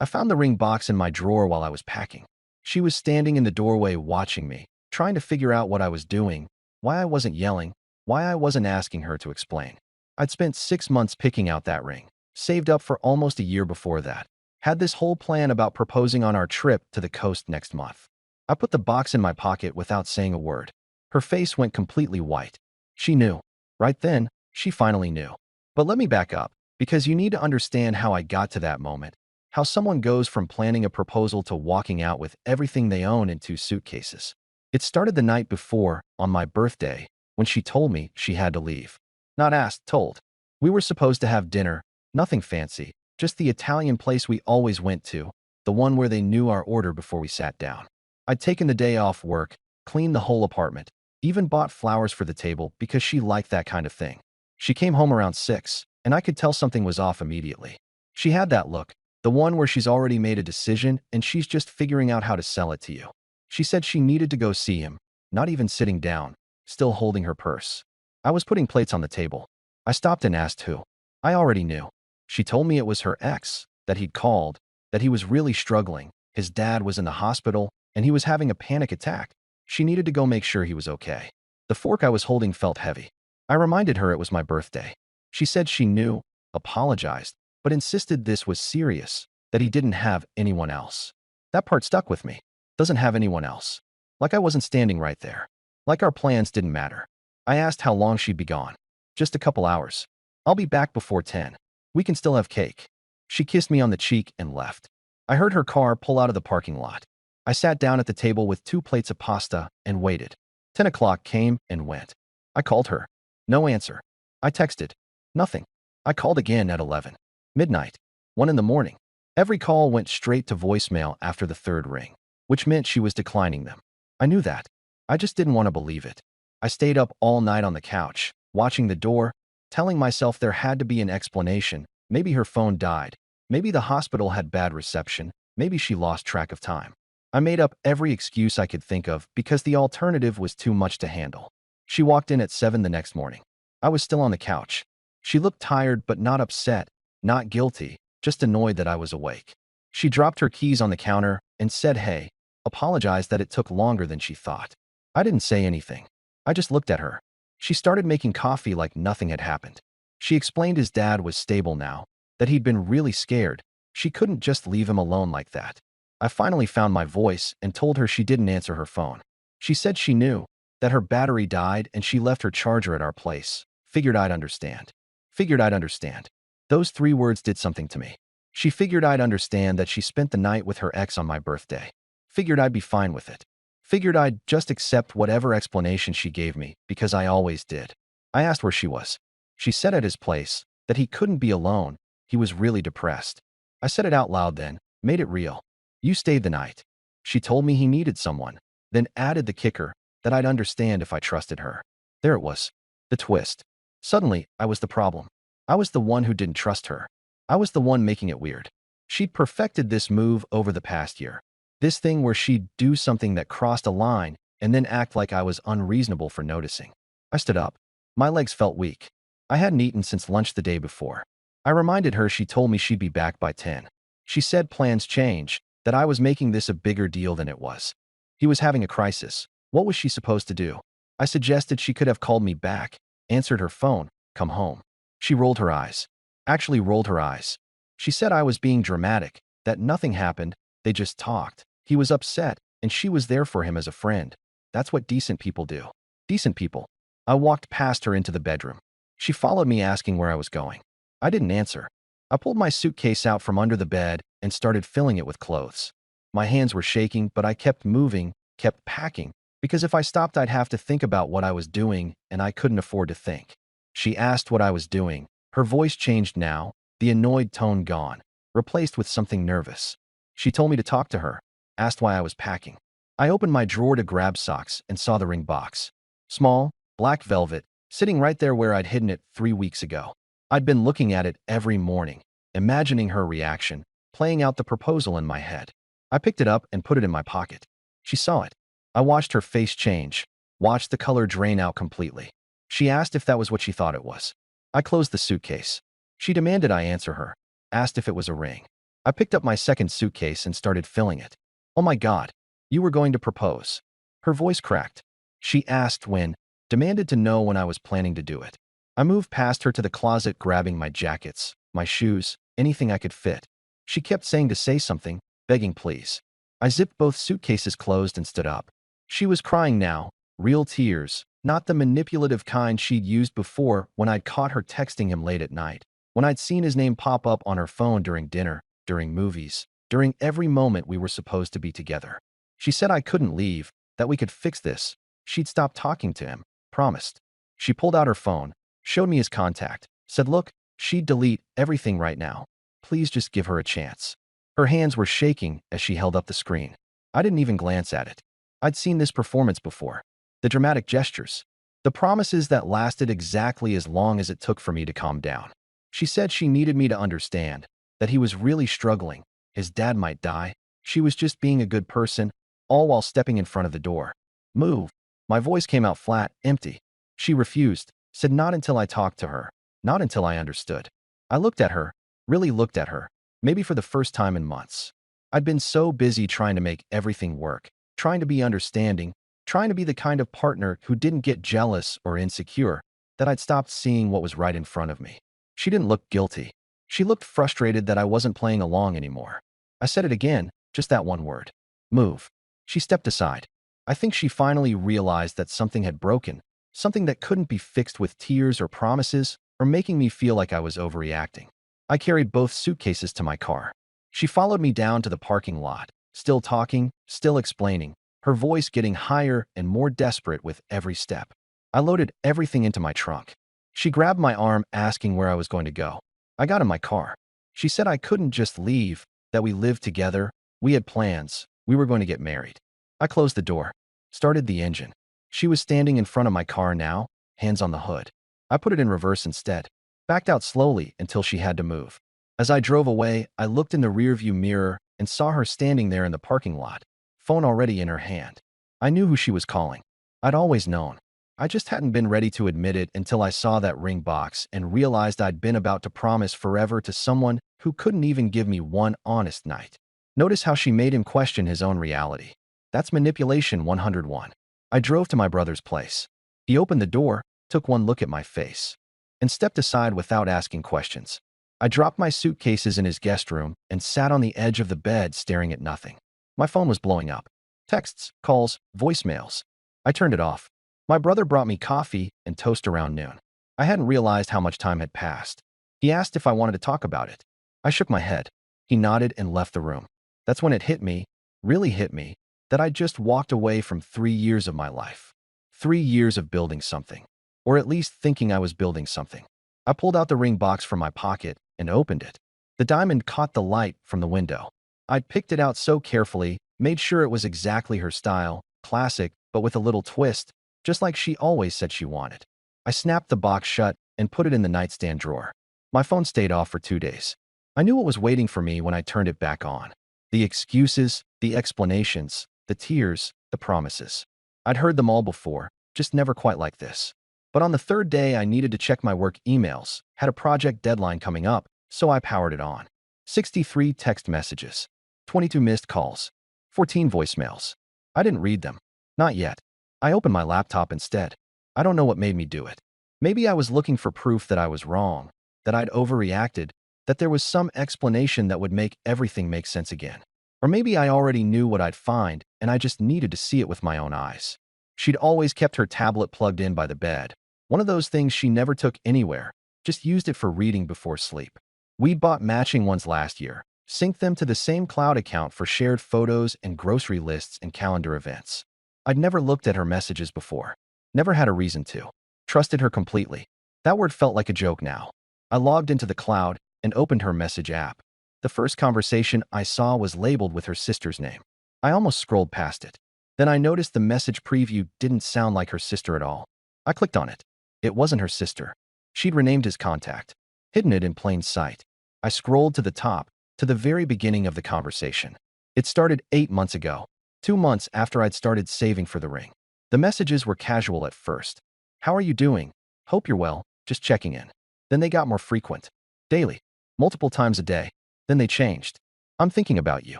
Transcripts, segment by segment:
I found the ring box in my drawer while I was packing. She was standing in the doorway watching me, trying to figure out what I was doing, why I wasn't yelling, why I wasn't asking her to explain. I'd spent 6 months picking out that ring, saved up for almost a year before that, had this whole plan about proposing on our trip to the coast next month. I put the box in my pocket without saying a word. Her face went completely white. She knew. Right then, she finally knew. But let me back up, because you need to understand how I got to that moment, how someone goes from planning a proposal to walking out with everything they own in 2 suitcases. It started the night before, on my birthday, when she told me she had to leave. Not asked, told. We were supposed to have dinner, nothing fancy, just the Italian place we always went to, the one where they knew our order before we sat down. I'd taken the day off work, cleaned the whole apartment, even bought flowers for the table because she liked that kind of thing. She came home around 6, and I could tell something was off immediately. She had that look, the one where she's already made a decision and she's just figuring out how to sell it to you. She said she needed to go see him, not even sitting down, still holding her purse. I was putting plates on the table. I stopped and asked who. I already knew. She told me it was her ex, that he'd called, that he was really struggling, his dad was in the hospital, and he was having a panic attack. She needed to go make sure he was okay. The fork I was holding felt heavy. I reminded her it was my birthday. She said she knew, apologized, but insisted this was serious, that he didn't have anyone else. That part stuck with me. Doesn't have anyone else. Like I wasn't standing right there. Like our plans didn't matter. I asked how long she'd be gone. Just a couple hours. I'll be back before 10. We can still have cake. She kissed me on the cheek and left. I heard her car pull out of the parking lot. I sat down at the table with 2 plates of pasta and waited. 10 o'clock came and went. I called her. No answer. I texted. Nothing. I called again at 11. Midnight. 1 in the morning. Every call went straight to voicemail after the 3rd ring, which meant she was declining them. I knew that. I just didn't want to believe it. I stayed up all night on the couch, watching the door, telling myself there had to be an explanation. Maybe her phone died. Maybe the hospital had bad reception. Maybe she lost track of time. I made up every excuse I could think of because the alternative was too much to handle. She walked in at 7 the next morning. I was still on the couch. She looked tired but not upset, not guilty, just annoyed that I was awake. She dropped her keys on the counter and said hey, apologized that it took longer than she thought. I didn't say anything. I just looked at her. She started making coffee like nothing had happened. She explained his dad was stable now, that he'd been really scared. She couldn't just leave him alone like that. I finally found my voice and told her she didn't answer her phone. She said she knew, that her battery died and she left her charger at our place. Figured I'd understand. Figured I'd understand. Those 3 words did something to me. She figured I'd understand that she spent the night with her ex on my birthday. Figured I'd be fine with it. Figured I'd just accept whatever explanation she gave me, because I always did. I asked where she was. She said at his place, that he couldn't be alone, he was really depressed. I said it out loud then, made it real. You stayed the night. She told me he needed someone, then added the kicker, that I'd understand if I trusted her. There it was. The twist. Suddenly, I was the problem. I was the one who didn't trust her. I was the one making it weird. She'd perfected this move over the past year. This thing where she'd do something that crossed a line and then act like I was unreasonable for noticing. I stood up. My legs felt weak. I hadn't eaten since lunch the day before. I reminded her she told me she'd be back by 10. She said plans change, that I was making this a bigger deal than it was. He was having a crisis. What was she supposed to do? I suggested she could have called me back, answered her phone, come home. She rolled her eyes. Actually rolled her eyes. She said I was being dramatic, that nothing happened, they just talked. He was upset, and she was there for him as a friend. That's what decent people do. Decent people. I walked past her into the bedroom. She followed me asking where I was going. I didn't answer. I pulled my suitcase out from under the bed and started filling it with clothes. My hands were shaking, but I kept moving, kept packing, because if I stopped I'd have to think about what I was doing, and I couldn't afford to think. She asked what I was doing. Her voice changed now, the annoyed tone gone, replaced with something nervous. She told me to talk to her, asked why I was packing. I opened my drawer to grab socks and saw the ring box. Small, black velvet, sitting right there where I'd hidden it 3 weeks ago. I'd been looking at it every morning, imagining her reaction, playing out the proposal in my head. I picked it up and put it in my pocket. She saw it. I watched her face change, watched the color drain out completely. She asked if that was what she thought it was. I closed the suitcase. She demanded I answer her, asked if it was a ring. I picked up my second suitcase and started filling it. Oh my God, you were going to propose. Her voice cracked. She asked when, demanded to know when I was planning to do it. I moved past her to the closet, grabbing my jackets, my shoes, anything I could fit. She kept saying to say something, begging please. I zipped both suitcases closed and stood up. She was crying now, real tears, not the manipulative kind she'd used before when I'd caught her texting him late at night, when I'd seen his name pop up on her phone during dinner, during movies, during every moment we were supposed to be together. She said I couldn't leave, that we could fix this. She'd stop talking to him, promised. She pulled out her phone, showed me his contact, said look, she'd delete everything right now. Please just give her a chance. Her hands were shaking as she held up the screen. I didn't even glance at it. I'd seen this performance before. The dramatic gestures. The promises that lasted exactly as long as it took for me to calm down. She said she needed me to understand that he was really struggling. His dad might die. She was just being a good person, all while stepping in front of the door. Move. My voice came out flat, empty. She refused, said not until I talked to her, not until I understood. I looked at her, really looked at her, maybe for the first time in months. I'd been so busy trying to make everything work, trying to be understanding, trying to be the kind of partner who didn't get jealous or insecure, that I'd stopped seeing what was right in front of me. She didn't look guilty. She looked frustrated that I wasn't playing along anymore. I said it again, just that one word. Move. She stepped aside. I think she finally realized that something had broken, something that couldn't be fixed with tears or promises or making me feel like I was overreacting. I carried both suitcases to my car. She followed me down to the parking lot, still talking, still explaining, her voice getting higher and more desperate with every step. I loaded everything into my trunk. She grabbed my arm, asking where I was going to go. I got in my car. She said I couldn't just leave, that we lived together, we had plans, we were going to get married. I closed the door, started the engine. She was standing in front of my car now, hands on the hood. I put it in reverse instead, backed out slowly until she had to move. As I drove away, I looked in the rearview mirror and saw her standing there in the parking lot, phone already in her hand. I knew who she was calling. I'd always known. I just hadn't been ready to admit it until I saw that ring box and realized I'd been about to promise forever to someone who couldn't even give me one honest night. Notice how she made him question his own reality. That's manipulation 101. I drove to my brother's place. He opened the door, took one look at my face, and stepped aside without asking questions. I dropped my suitcases in his guest room and sat on the edge of the bed staring at nothing. My phone was blowing up. Texts, calls, voicemails. I turned it off. My brother brought me coffee and toast around noon. I hadn't realized how much time had passed. He asked if I wanted to talk about it. I shook my head. He nodded and left the room. That's when it hit me, really hit me, that I'd just walked away from 3 years of my life. 3 years of building something. Or at least thinking I was building something. I pulled out the ring box from my pocket and opened it. The diamond caught the light from the window. I'd picked it out so carefully, made sure it was exactly her style, classic, but with a little twist, just like she always said she wanted. I snapped the box shut and put it in the nightstand drawer. My phone stayed off for 2 days. I knew what was waiting for me when I turned it back on. The excuses, the explanations, the tears, the promises. I'd heard them all before, just never quite like this. But on the third day, I needed to check my work emails, had a project deadline coming up, so I powered it on. 63 text messages, 22 missed calls, 14 voicemails. I didn't read them. Not yet. I opened my laptop instead. I don't know what made me do it. Maybe I was looking for proof that I was wrong, that I'd overreacted, that there was some explanation that would make everything make sense again. Or maybe I already knew what I'd find, and I just needed to see it with my own eyes. She'd always kept her tablet plugged in by the bed. One of those things she never took anywhere, just used it for reading before sleep. We'd bought matching ones last year, synced them to the same cloud account for shared photos and grocery lists and calendar events. I'd never looked at her messages before. Never had a reason to. Trusted her completely. That word felt like a joke now. I logged into the cloud and opened her message app. The first conversation I saw was labeled with her sister's name. I almost scrolled past it. Then I noticed the message preview didn't sound like her sister at all. I clicked on it. It wasn't her sister. She'd renamed his contact, hidden it in plain sight. I scrolled to the top, to the very beginning of the conversation. It started 8 months ago, 2 months after I'd started saving for the ring. The messages were casual at first. How are you doing? Hope you're well, just checking in. Then they got more frequent. Daily. Multiple times a day. Then they changed. I'm thinking about you.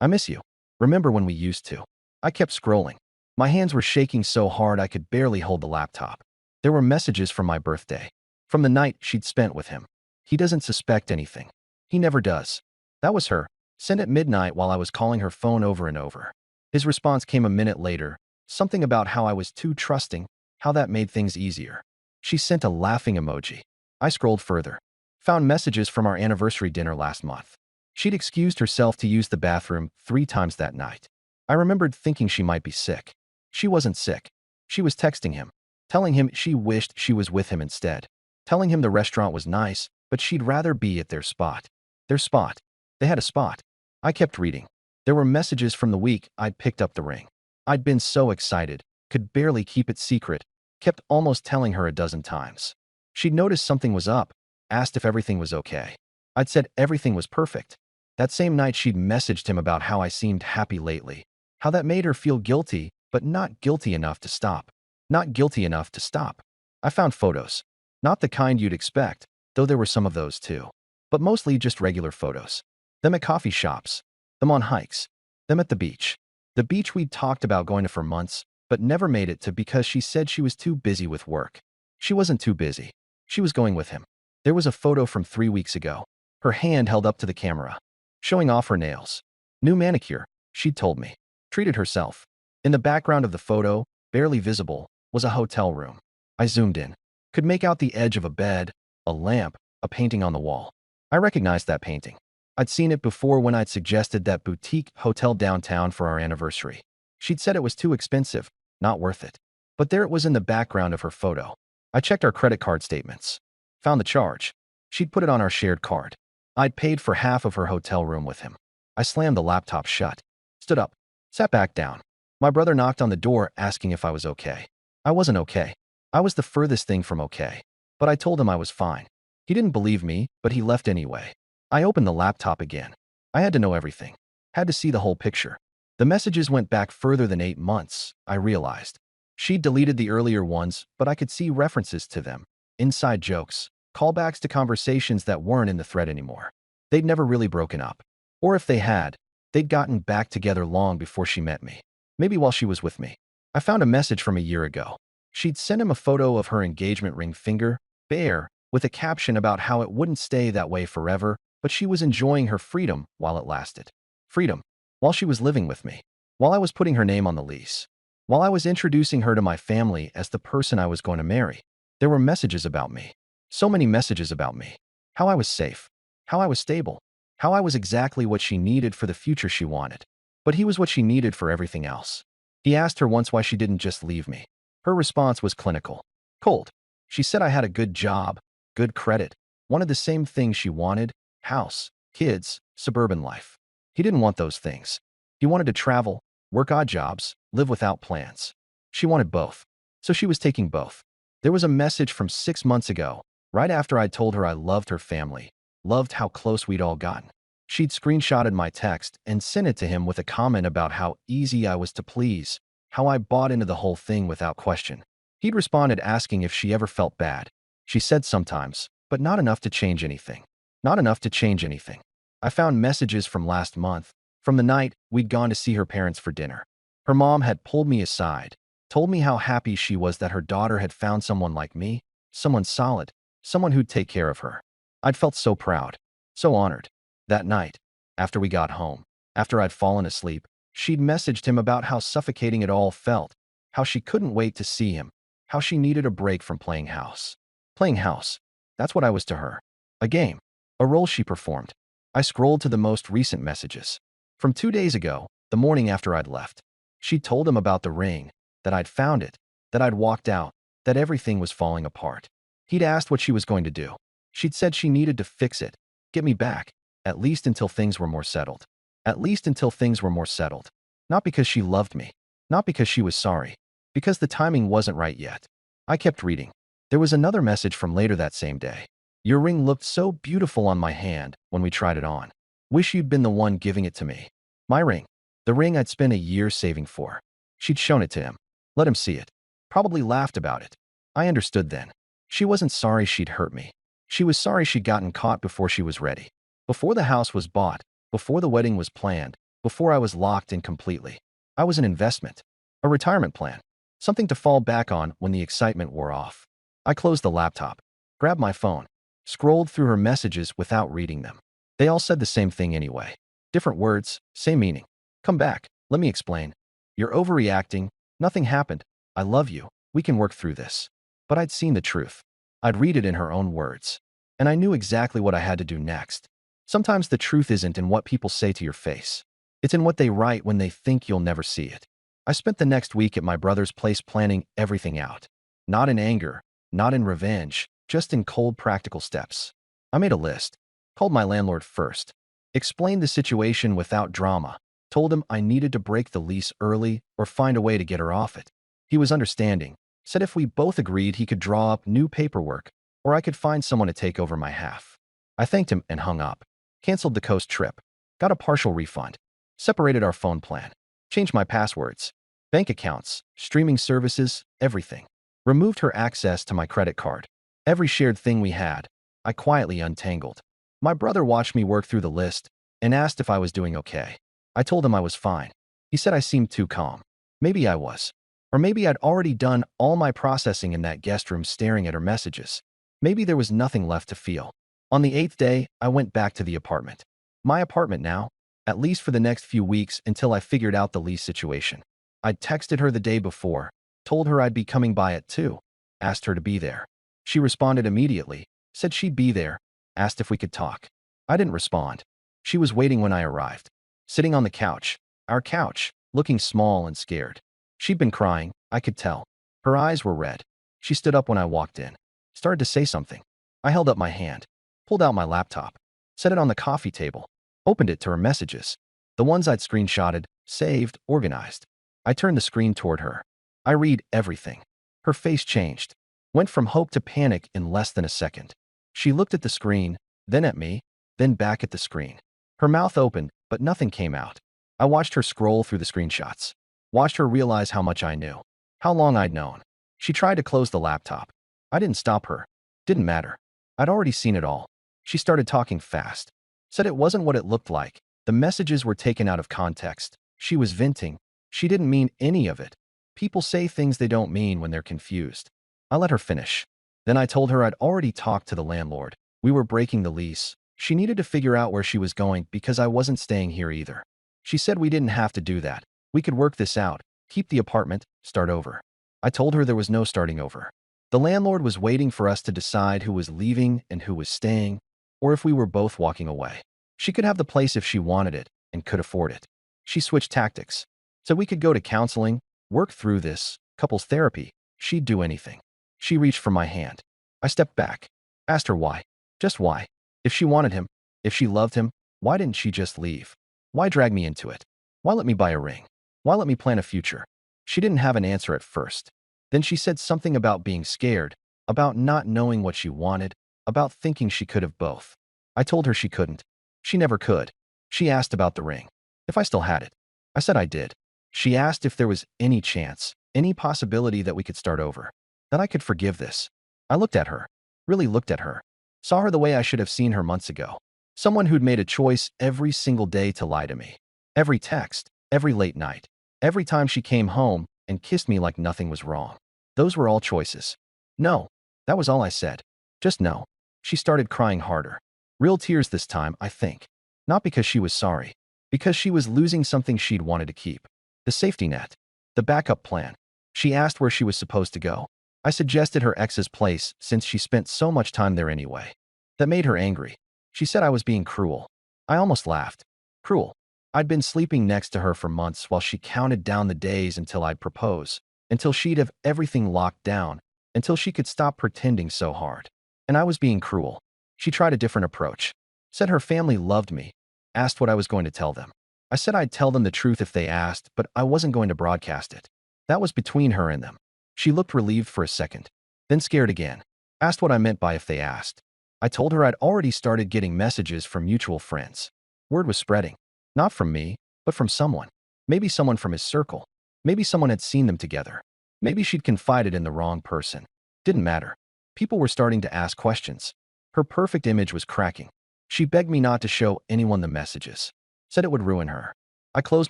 I miss you. Remember when we used to? I kept scrolling. My hands were shaking so hard I could barely hold the laptop. There were messages from my birthday. From the night she'd spent with him. He doesn't suspect anything. He never does. That was her. Sent at midnight while I was calling her phone over and over. His response came a minute later. Something about how I was too trusting, how that made things easier. She sent a laughing emoji. I scrolled further. Found messages from our anniversary dinner last month. She'd excused herself to use the bathroom 3 times that night. I remembered thinking she might be sick. She wasn't sick. She was texting him, telling him she wished she was with him instead, telling him the restaurant was nice, but she'd rather be at their spot. Their spot. They had a spot. I kept reading. There were messages from the week I'd picked up the ring. I'd been so excited, could barely keep it secret, kept almost telling her a dozen times. She'd noticed something was up, asked if everything was okay. I'd said everything was perfect. That same night she'd messaged him about how I seemed happy lately, how that made her feel guilty, but not guilty enough to stop. Not guilty enough to stop. I found photos. Not the kind you'd expect, though there were some of those too. But mostly just regular photos. Them at coffee shops. Them on hikes. Them at the beach. The beach we'd talked about going to for months, but never made it to because she said she was too busy with work. She wasn't too busy. She was going with him. There was a photo from 3 weeks ago. Her hand held up to the camera, showing off her nails. New manicure, she'd told me. Treated herself. In the background of the photo, barely visible, was a hotel room. I zoomed in. Could make out the edge of a bed, a lamp, a painting on the wall. I recognized that painting. I'd seen it before when I'd suggested that boutique hotel downtown for our anniversary. She'd said it was too expensive, not worth it. But there it was in the background of her photo. I checked our credit card statements. Found the charge. She'd put it on our shared card. I'd paid for half of her hotel room with him. I slammed the laptop shut. Stood up. Sat back down. My brother knocked on the door asking if I was okay. I wasn't okay. I was the furthest thing from okay. But I told him I was fine. He didn't believe me, but he left anyway. I opened the laptop again. I had to know everything. Had to see the whole picture. The messages went back further than 8 months, I realized. She'd deleted the earlier ones, but I could see references to them. Inside jokes. Callbacks to conversations that weren't in the thread anymore. They'd never really broken up. Or if they had, they'd gotten back together long before she met me. Maybe while she was with me. I found a message from a year ago. She'd sent him a photo of her engagement ring finger, bare, with a caption about how it wouldn't stay that way forever, but she was enjoying her freedom while it lasted. Freedom. While she was living with me. While I was putting her name on the lease. While I was introducing her to my family as the person I was going to marry. There were messages about me. So many messages about me. How I was safe. How I was stable. How I was exactly what she needed for the future she wanted. But he was what she needed for everything else. He asked her once why she didn't just leave me. Her response was clinical. Cold. She said I had a good job, good credit, wanted the same things she wanted, house, kids, suburban life. He didn't want those things. He wanted to travel, work odd jobs, live without plans. She wanted both. So she was taking both. There was a message from 6 months ago, right after I told her I loved her family, loved how close we'd all gotten. She'd screenshotted my text and sent it to him with a comment about how easy I was to please, how I bought into the whole thing without question. He'd responded asking if she ever felt bad. She said sometimes, but not enough to change anything. Not enough to change anything. I found messages from last month, from the night we'd gone to see her parents for dinner. Her mom had pulled me aside, told me how happy she was that her daughter had found someone like me, someone solid, someone who'd take care of her. I'd felt so proud, so honored. That night, after we got home, after I'd fallen asleep, she'd messaged him about how suffocating it all felt, how she couldn't wait to see him, how she needed a break from playing house. Playing house. That's what I was to her. A game. A role she performed. I scrolled to the most recent messages. From 2 days ago, the morning after I'd left. She told him about the ring, that I'd found it, that I'd walked out, that everything was falling apart. He'd asked what she was going to do. She'd said she needed to fix it, get me back, at least until things were more settled. At least until things were more settled. Not because she loved me. Not because she was sorry. Because the timing wasn't right yet. I kept reading. There was another message from later that same day. Your ring looked so beautiful on my hand when we tried it on. Wish you'd been the one giving it to me. My ring. The ring I'd spent a year saving for. She'd shown it to him. Let him see it. Probably laughed about it. I understood then. She wasn't sorry she'd hurt me. She was sorry she'd gotten caught before she was ready. Before the house was bought, before the wedding was planned, before I was locked in completely. I was an investment, a retirement plan, something to fall back on when the excitement wore off. I closed the laptop, grabbed my phone, scrolled through her messages without reading them. They all said the same thing anyway. Different words, same meaning. Come back, let me explain. You're overreacting, nothing happened. I love you, we can work through this. But I'd seen the truth. I'd read it in her own words. And I knew exactly what I had to do next. Sometimes the truth isn't in what people say to your face. It's in what they write when they think you'll never see it. I spent the next week at my brother's place planning everything out. Not in anger, not in revenge, just in cold practical steps. I made a list, called my landlord first, explained the situation without drama, told him I needed to break the lease early or find a way to get her off it. He was understanding, said if we both agreed he could draw up new paperwork, or I could find someone to take over my half. I thanked him and hung up, canceled the coast trip, got a partial refund, separated our phone plan, changed my passwords, bank accounts, streaming services, everything. Removed her access to my credit card. Every shared thing we had, I quietly untangled. My brother watched me work through the list and asked if I was doing okay. I told him I was fine. He said I seemed too calm. Maybe I was. Or maybe I'd already done all my processing in that guest room staring at her messages. Maybe there was nothing left to feel. On the 8th day, I went back to the apartment. My apartment now, at least for the next few weeks until I figured out the lease situation. I'd texted her the day before, told her I'd be coming by at 2, asked her to be there. She responded immediately, said she'd be there, asked if we could talk. I didn't respond. She was waiting when I arrived. Sitting on the couch, our couch, looking small and scared. She'd been crying, I could tell. Her eyes were red. She stood up when I walked in, started to say something. I held up my hand, pulled out my laptop, set it on the coffee table, opened it to her messages. The ones I'd screenshotted, saved, organized. I turned the screen toward her. I read everything. Her face changed, went from hope to panic in less than a second. She looked at the screen, then at me, then back at the screen. Her mouth opened, but nothing came out. I watched her scroll through the screenshots, watched her realize how much I knew, how long I'd known. She tried to close the laptop. I didn't stop her. Didn't matter. I'd already seen it all. She started talking fast. Said it wasn't what it looked like. The messages were taken out of context. She was venting. She didn't mean any of it. People say things they don't mean when they're confused. I let her finish. Then I told her I'd already talked to the landlord. We were breaking the lease. She needed to figure out where she was going because I wasn't staying here either. She said we didn't have to do that. We could work this out, keep the apartment, start over. I told her there was no starting over. The landlord was waiting for us to decide who was leaving and who was staying, or if we were both walking away. She could have the place if she wanted it and could afford it. She switched tactics. Said we could go to counseling, work through this, couples therapy. She'd do anything. She reached for my hand. I stepped back, asked her why. Just why? If she wanted him, if she loved him, why didn't she just leave? Why drag me into it? Why let me buy a ring? Why let me plan a future? She didn't have an answer at first. Then she said something about being scared, about not knowing what she wanted, about thinking she could have both. I told her she couldn't. She never could. She asked about the ring, if I still had it. I said I did. She asked if there was any chance, any possibility that we could start over, that I could forgive this. I looked at her, really looked at her, saw her the way I should have seen her months ago. Someone who'd made a choice every single day to lie to me. Every text, every late night, every time she came home and kissed me like nothing was wrong. Those were all choices. No, that was all I said. Just no. She started crying harder. Real tears this time, I think. Not because she was sorry, because she was losing something she'd wanted to keep. The safety net. The backup plan. She asked where she was supposed to go. I suggested her ex's place since she spent so much time there anyway. That made her angry. She said I was being cruel. I almost laughed. Cruel. I'd been sleeping next to her for months while she counted down the days until I'd propose, until she'd have everything locked down, until she could stop pretending so hard. And I was being cruel. She tried a different approach. Said her family loved me. Asked what I was going to tell them. I said I'd tell them the truth if they asked, but I wasn't going to broadcast it. That was between her and them. She looked relieved for a second, then scared again. Asked what I meant by if they asked. I told her I'd already started getting messages from mutual friends. Word was spreading. Not from me, but from someone. Maybe someone from his circle. Maybe someone had seen them together. Maybe she'd confided in the wrong person. Didn't matter. People were starting to ask questions. Her perfect image was cracking. She begged me not to show anyone the messages. Said it would ruin her. I closed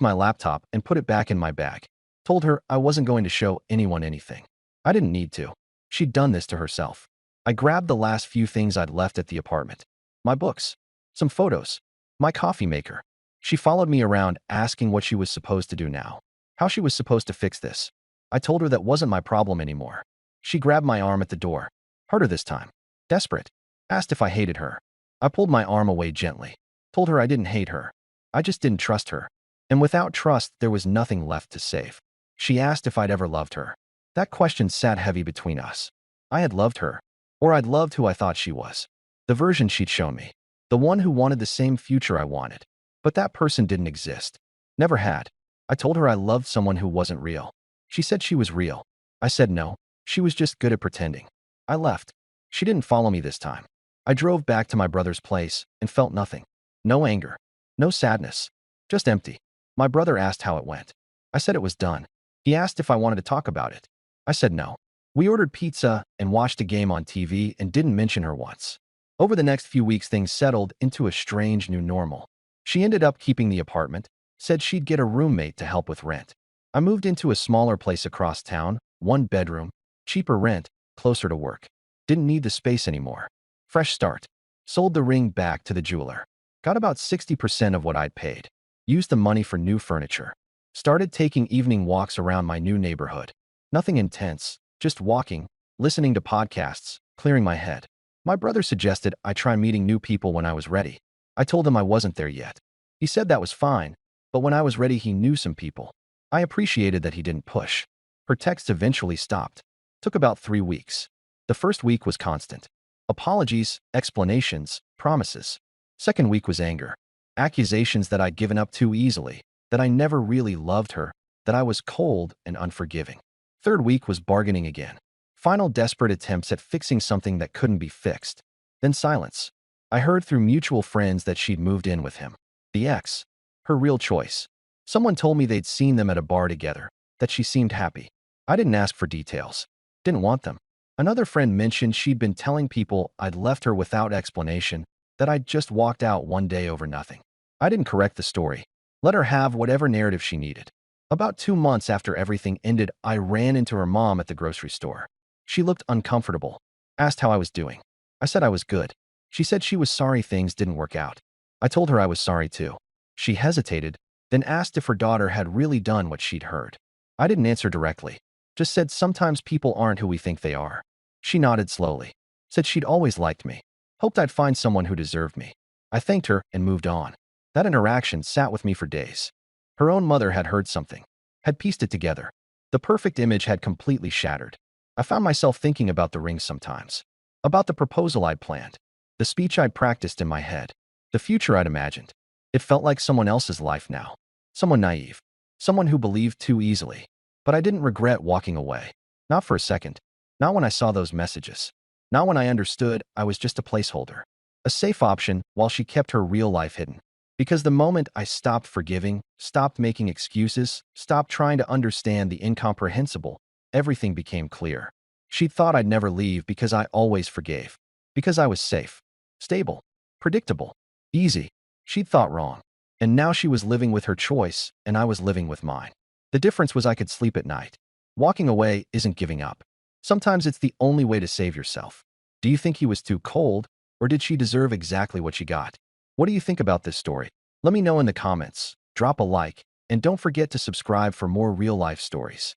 my laptop and put it back in my bag. Told her I wasn't going to show anyone anything. I didn't need to. She'd done this to herself. I grabbed the last few things I'd left at the apartment. My books. Some photos. My coffee maker. She followed me around asking what she was supposed to do now. How she was supposed to fix this. I told her that wasn't my problem anymore. She grabbed my arm at the door. Harder this time. Desperate. Asked if I hated her. I pulled my arm away gently. Told her I didn't hate her. I just didn't trust her. And without trust, there was nothing left to save. She asked if I'd ever loved her. That question sat heavy between us. I had loved her. Or I'd loved who I thought she was. The version she'd shown me. The one who wanted the same future I wanted. But that person didn't exist. Never had. I told her I loved someone who wasn't real. She said she was real. I said no. She was just good at pretending. I left. She didn't follow me this time. I drove back to my brother's place and felt nothing. No anger. No sadness. Just empty. My brother asked how it went. I said it was done. He asked if I wanted to talk about it. I said no. We ordered pizza and watched a game on TV and didn't mention her once. Over the next few weeks, things settled into a strange new normal. She ended up keeping the apartment, said she'd get a roommate to help with rent. I moved into a smaller place across town, 1 bedroom, cheaper rent, closer to work. Didn't need the space anymore. Fresh start. Sold the ring back to the jeweler. Got about 60% of what I'd paid. Used the money for new furniture. Started taking evening walks around my new neighborhood. Nothing intense, just walking, listening to podcasts, clearing my head. My brother suggested I try meeting new people when I was ready. I told him I wasn't there yet. He said that was fine, but when I was ready, he knew some people. I appreciated that he didn't push. Her texts eventually stopped. Took about 3 weeks. The first week was constant. Apologies, explanations, promises. Second week was anger. Accusations that I'd given up too easily, that I never really loved her, that I was cold and unforgiving. Third week was bargaining again. Final desperate attempts at fixing something that couldn't be fixed. Then silence. I heard through mutual friends that she'd moved in with him. The ex. Her real choice. Someone told me they'd seen them at a bar together, that she seemed happy. I didn't ask for details. Didn't want them. Another friend mentioned she'd been telling people I'd left her without explanation, that I'd just walked out one day over nothing. I didn't correct the story. Let her have whatever narrative she needed. About 2 months after everything ended, I ran into her mom at the grocery store. She looked uncomfortable. Asked how I was doing. I said I was good. She said she was sorry things didn't work out. I told her I was sorry too. She hesitated, then asked if her daughter had really done what she'd heard. I didn't answer directly. Just said sometimes people aren't who we think they are. She nodded slowly. Said she'd always liked me. Hoped I'd find someone who deserved me. I thanked her and moved on. That interaction sat with me for days. Her own mother had heard something. Had pieced it together. The perfect image had completely shattered. I found myself thinking about the ring sometimes. About the proposal I'd planned. The speech I'd practiced in my head. The future I'd imagined. It felt like someone else's life now. Someone naive. Someone who believed too easily. But I didn't regret walking away. Not for a second. Not when I saw those messages. Not when I understood I was just a placeholder. A safe option while she kept her real life hidden. Because the moment I stopped forgiving, stopped making excuses, stopped trying to understand the incomprehensible, everything became clear. She'd thought I'd never leave because I always forgave. Because I was safe. Stable. Predictable. Easy. She'd thought wrong. And now she was living with her choice, and I was living with mine. The difference was I could sleep at night. Walking away isn't giving up. Sometimes it's the only way to save yourself. Do you think he was too cold, or did she deserve exactly what she got? What do you think about this story? Let me know in the comments. Drop a like, and don't forget to subscribe for more real-life stories.